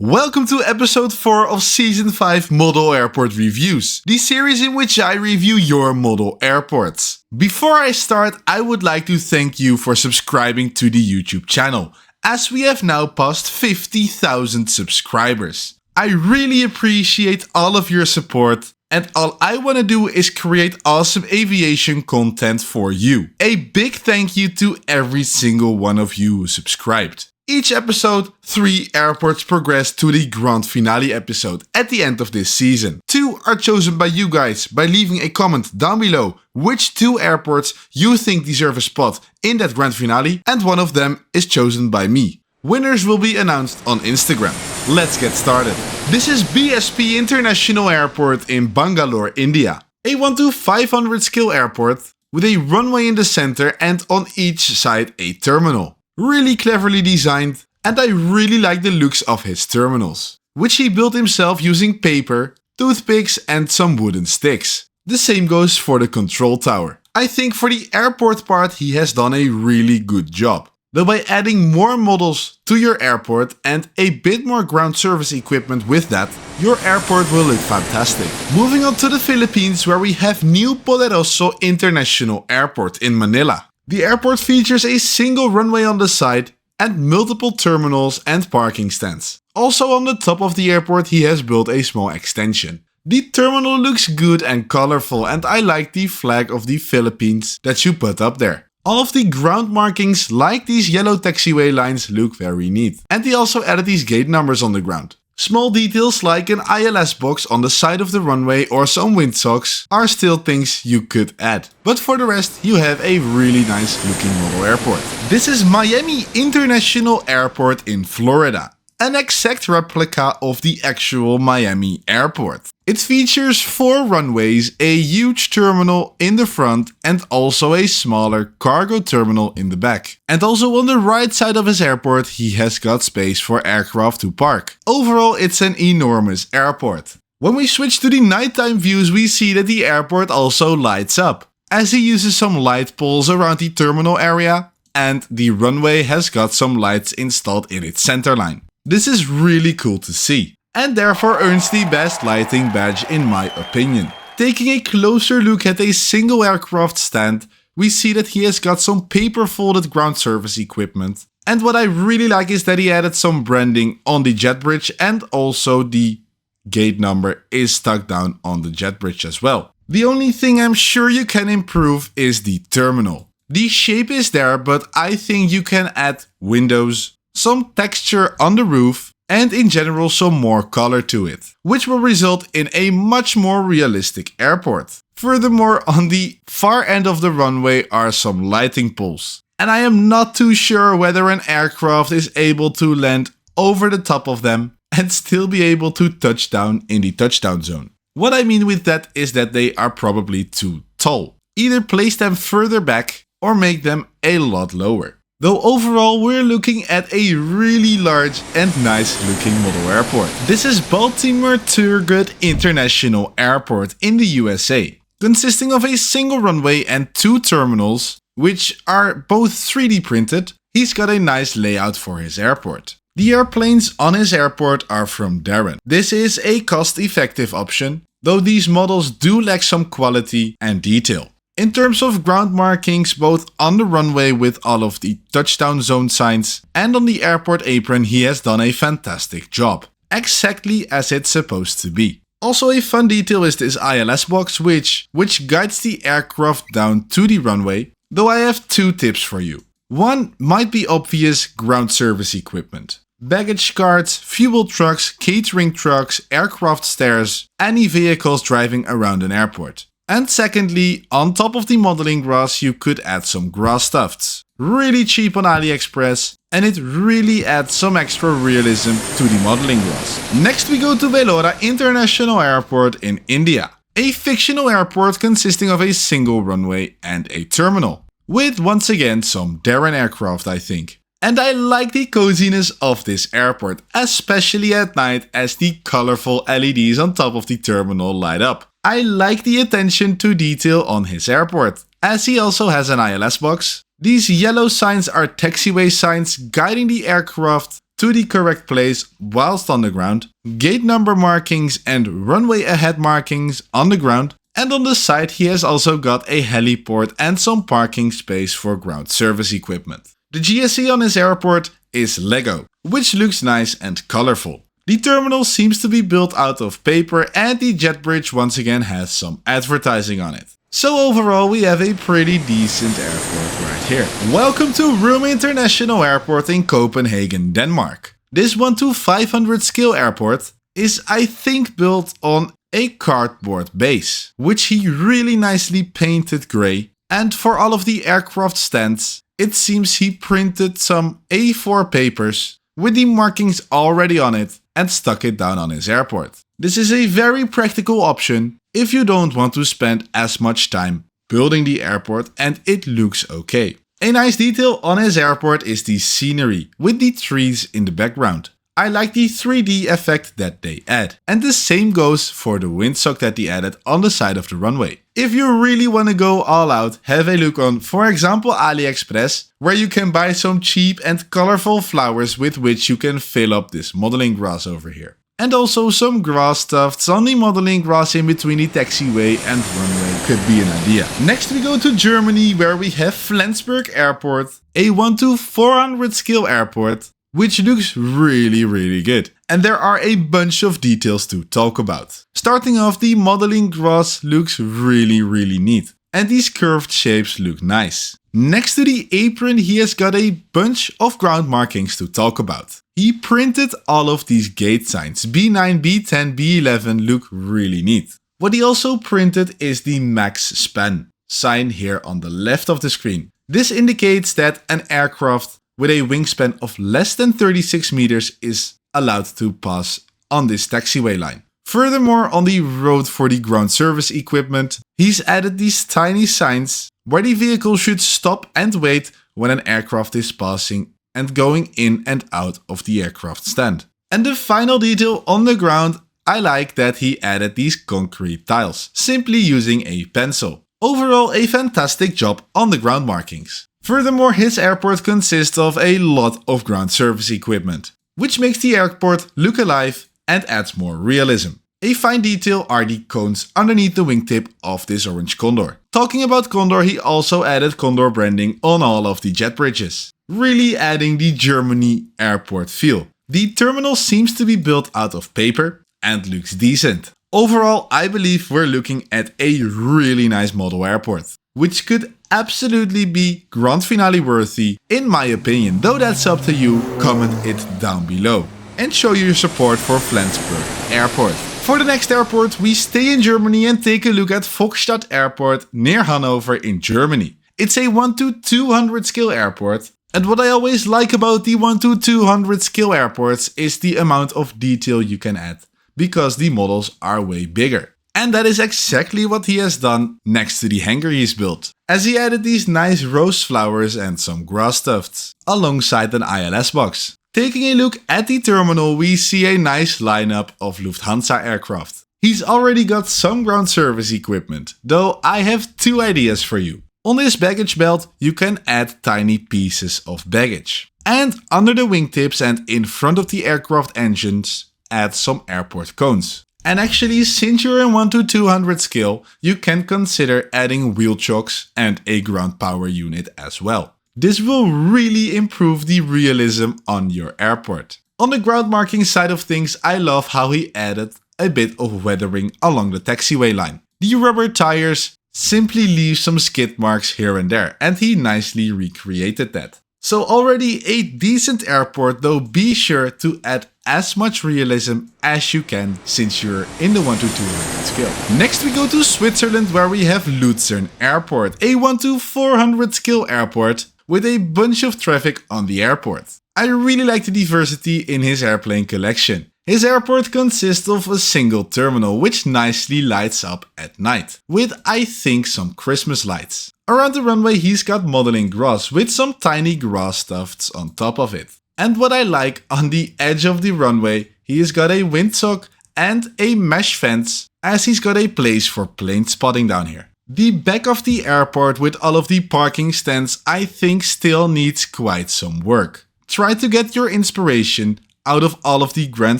Welcome to episode 4 of season 5 Model Airport Reviews, the series in which I review your model airports. Before I start, I would like to thank you for subscribing to the YouTube channel, as we have now passed 50,000 subscribers. I really appreciate all of your support, and all I want to do is create awesome aviation content for you. A big thank you to every single one of you who subscribed. Each episode, 3 airports progress to the grand finale episode at the end of this season. 2 are chosen by you guys by leaving a comment down below which 2 airports you think deserve a spot in that grand finale, and one of them is chosen by me. Winners will be announced on Instagram. Let's get started. This is BSP International Airport in Bangalore, India. A 1 to 500 scale airport with a runway in the center and on each side a terminal. Really cleverly designed, and I really like the looks of his terminals, which he built himself using paper, toothpicks and some wooden sticks. The same goes for the control tower. I think for the airport part he has done a really good job. Though by adding more models to your airport and a bit more ground service equipment with that, your airport will look fantastic. Moving on to the Philippines, where we have New Poderoso International Airport in Manila. The airport features a single runway on the side and multiple terminals and parking stands. Also on the top of the airport he has built a small extension. The terminal looks good and colorful, and I like the flag of the Philippines that you put up there. All of the ground markings, like these yellow taxiway lines, look very neat. And he also added these gate numbers on the ground. Small details like an ILS box on the side of the runway or some windsocks are still things you could add. But for the rest, you have a really nice looking model airport. This is Miami International Airport in Florida, an exact replica of the actual Miami airport. It features 4 runways, a huge terminal in the front and also a smaller cargo terminal in the back. And also on the right side of his airport he has got space for aircraft to park. Overall it's an enormous airport. When we switch to the nighttime views, we see that the airport also lights up, as he uses some light poles around the terminal area, and the runway has got some lights installed in its center line. This is really cool to see, and therefore earns the best lighting badge in my opinion. Taking a closer look at a single aircraft stand, we see that he has got some paper folded ground service equipment. And what I really like is that he added some branding on the jet bridge, and also the gate number is stuck down on the jet bridge as well. The only thing I'm sure you can improve is the terminal. The shape is there, but I think you can add windows, some texture on the roof, and in general some more color to it, which will result in a much more realistic airport. Furthermore, on the far end of the runway are some lighting poles, and I am not too sure whether an aircraft is able to land over the top of them and still be able to touch down in the touchdown zone. What I mean with that is that they are probably too tall. Either place them further back or make them a lot lower. Though overall we're looking at a really large and nice looking model airport. This is Baltimore Thurgood International Airport in the USA, consisting of a single runway and 2 terminals, which are both 3D printed. He's got a nice layout for his airport. The airplanes on his airport are from Darren. This is a cost-effective option, though these models do lack some quality and detail. In terms of ground markings, both on the runway with all of the touchdown zone signs and on the airport apron, he has done a fantastic job, exactly as it's supposed to be. Also a fun detail is this ILS box which guides the aircraft down to the runway, though I have 2 tips for you. One might be obvious: ground service equipment. Baggage carts, fuel trucks, catering trucks, aircraft stairs, any vehicles driving around an airport. And secondly, on top of the modeling grass you could add some grass tufts. Really cheap on AliExpress, and it really adds some extra realism to the modeling grass. Next we go to Bora International Airport in India. A fictional airport consisting of a single runway and a terminal, with once again some Darren aircraft I think. And I like the coziness of this airport, especially at night as the colorful LEDs on top of the terminal light up. I like the attention to detail on his airport, as he also has an ILS box. These yellow signs are taxiway signs guiding the aircraft to the correct place whilst on the ground, gate number markings and runway ahead markings on the ground, and on the side he has also got a heliport and some parking space for ground service equipment. The GSE on his airport is Lego, which looks nice and colorful. The terminal seems to be built out of paper and the jet bridge once again has some advertising on it. So overall we have a pretty decent airport right here. Welcome to Room International Airport in Copenhagen, Denmark. This 1-500 scale airport is I think built on a cardboard base, which he really nicely painted grey, and for all of the aircraft stands, it seems he printed some A4 papers with the markings already on it and stuck it down on his airport. This is a very practical option if you don't want to spend as much time building the airport and it looks okay. A nice detail on his airport is the scenery with the trees in the background. I like the 3D effect that they add. And the same goes for the windsock that they added on the side of the runway. If you really want to go all out, have a look on, for example, AliExpress, where you can buy some cheap and colorful flowers with which you can fill up this modeling grass over here. And also some grass tufts on the modeling grass in between the taxiway and runway could be an idea. Next we go to Germany, where we have Flensburg Airport, a 1-400 scale airport, which looks really good. And there are a bunch of details to talk about. Starting off, the modeling grass looks really neat. And these curved shapes look nice. Next to the apron, he has got a bunch of ground markings to talk about. He printed all of these gate signs. B9, B10, B11 look really neat. What he also printed is the max span sign here on the left of the screen. This indicates that an aircraft with a wingspan of less than 36 meters is allowed to pass on this taxiway line. Furthermore, on the road for the ground service equipment, he's added these tiny signs where the vehicle should stop and wait when an aircraft is passing and going in and out of the aircraft stand. And the final detail on the ground, I like that he added these concrete tiles, simply using a pencil. Overall, a fantastic job on the ground markings. Furthermore, his airport consists of a lot of ground service equipment, which makes the airport look alive and adds more realism. A fine detail are the cones underneath the wingtip of this orange condor. Talking about condor, he also added condor branding on all of the jet bridges, really adding the Germany airport feel. The terminal seems to be built out of paper and looks decent. Overall, I believe we're looking at a really nice model airport, which could absolutely be grand finale worthy in my opinion, though that's up to you. Comment it down below and show your support for Flensburg Airport. For the next airport, we stay in Germany and take a look at Ferstat Airport near Hanover in Germany. It's a 1-200 scale airport, and what I always like about the 1-200 scale airports is the amount of detail you can add, because the models are way bigger. And that is exactly what he has done next to the hangar he's built, as he added these nice rose flowers and some grass tufts alongside an ILS box. Taking a look at the terminal, we see a nice lineup of Lufthansa aircraft. He's already got some ground service equipment, though I have two ideas for you. On this baggage belt, you can add tiny pieces of baggage. And under the wingtips and in front of the aircraft engines, add some airport cones. And actually, since you're in 1-200 scale, you can consider adding wheel chocks and a ground power unit as well. This will really improve the realism on your airport. On the ground marking side of things, I love how he added a bit of weathering along the taxiway line. The rubber tires simply leave some skid marks here and there, and he nicely recreated that. So already a decent airport, though be sure to add as much realism as you can since you're in the 1-200 scale. Next we go to Switzerland, where we have Luden Airport, a 1-400 scale airport with a bunch of traffic on the airport. I really like the diversity in his airplane collection. His airport consists of a single terminal which nicely lights up at night, with I think some Christmas lights. Around the runway he's got modeling grass with some tiny grass tufts on top of it. And what I like, on the edge of the runway he's got a windsock and a mesh fence, as he's got a place for plane spotting down here. The back of the airport with all of the parking stands I think still needs quite some work. try to get your inspiration out of all of the grand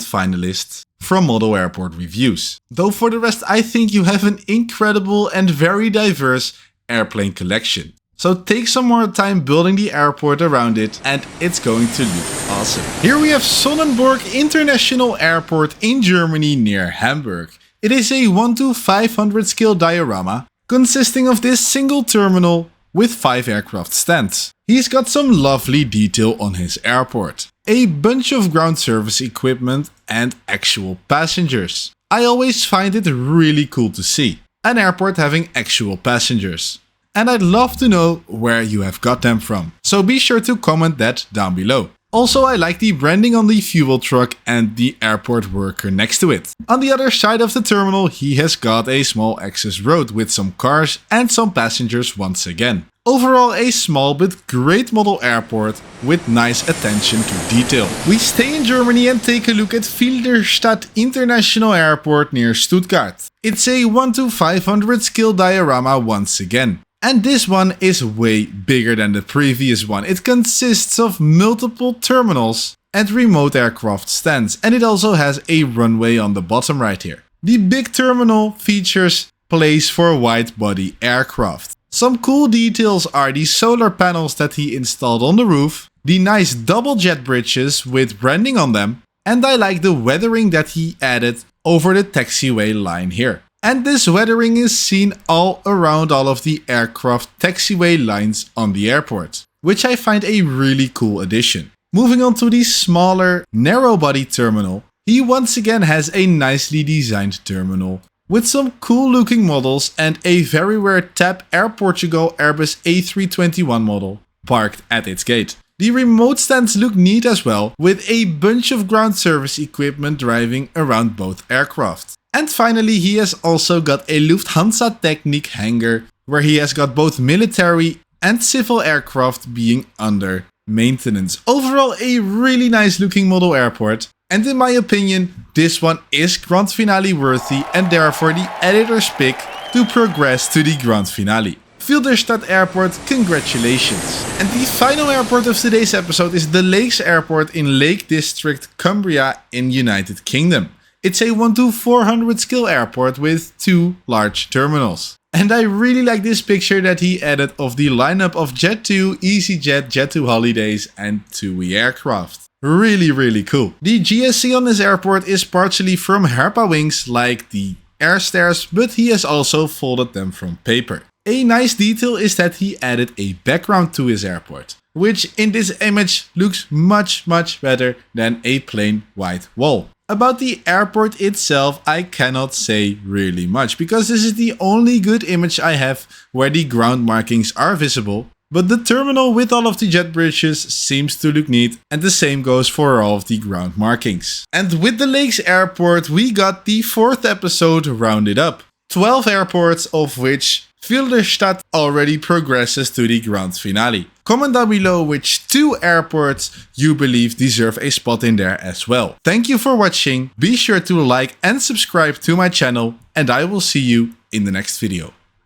finalists from Model Airport reviews. Though for the rest, I think you have an incredible and very diverse airplane collection. So take some more time building the airport around it and it's going to look awesome. Here we have Sullenborg International Airport in Germany near Hamburg. It is a 1:500 scale diorama consisting of this single terminal with 5 aircraft stands. He's got some lovely detail on his airport, a bunch of ground service equipment and actual passengers. I always find it really cool to see an airport having actual passengers. And I'd love to know where you have got them from. So be sure to comment that down below. Also, I like the branding on the fuel truck and the airport worker next to it. On the other side of the terminal, he has got a small access road with some cars and some passengers once again. Overall, a small but great model airport with nice attention to detail. We stay in Germany and take a look at Ferstat International Airport near Stuttgart. It's a 1:500 scale diorama once again. And this one is way bigger than the previous one. It consists of multiple terminals and remote aircraft stands, and it also has a runway on the bottom right here. The big terminal features place for wide-body aircraft. Some cool details are the solar panels that he installed on the roof, the nice double jet bridges with branding on them, and I like the weathering that he added over the taxiway line here. And this weathering is seen all around all of the aircraft taxiway lines on the airport, which I find a really cool addition. Moving on to the smaller, narrow-body terminal, he once again has a nicely designed terminal with some cool-looking models and a very rare TAP Air Portugal Airbus A321 model parked at its gate. The remote stands look neat as well, with a bunch of ground service equipment driving around both aircraft. And finally, he has also got a Lufthansa Technik hangar, where he has got both military and civil aircraft being under maintenance. Overall, a really nice looking model airport. And in my opinion, this one is grand finale worthy and therefore the editor's pick to progress to the grand finale. Ferstat Airport, congratulations. And the final airport of today's episode is the Lakes Airport in Lake District, Cumbria in United Kingdom. It's a 1:400 scale airport with 2 large terminals. And I really like this picture that he added of the lineup of Jet2, EasyJet, Jet2 Holidays and TUI aircraft. Really cool. The GSC on this airport is partially from Herpa wings like the air stairs, but he has also folded them from paper. A nice detail is that he added a background to his airport, which in this image looks much better than a plain white wall. About the airport itself, I cannot say really much, because this is the only good image I have where the ground markings are visible. But the terminal with all of the jet bridges seems to look neat, and the same goes for all of the ground markings. And with the Lakes Airport, we got the 4th episode rounded up. 12 airports, of which Ferstat already progresses to the grand finale. Comment down below which 2 airports you believe deserve a spot in there as well. Thank you for watching, be sure to like and subscribe to my channel, and I will see you in the next video.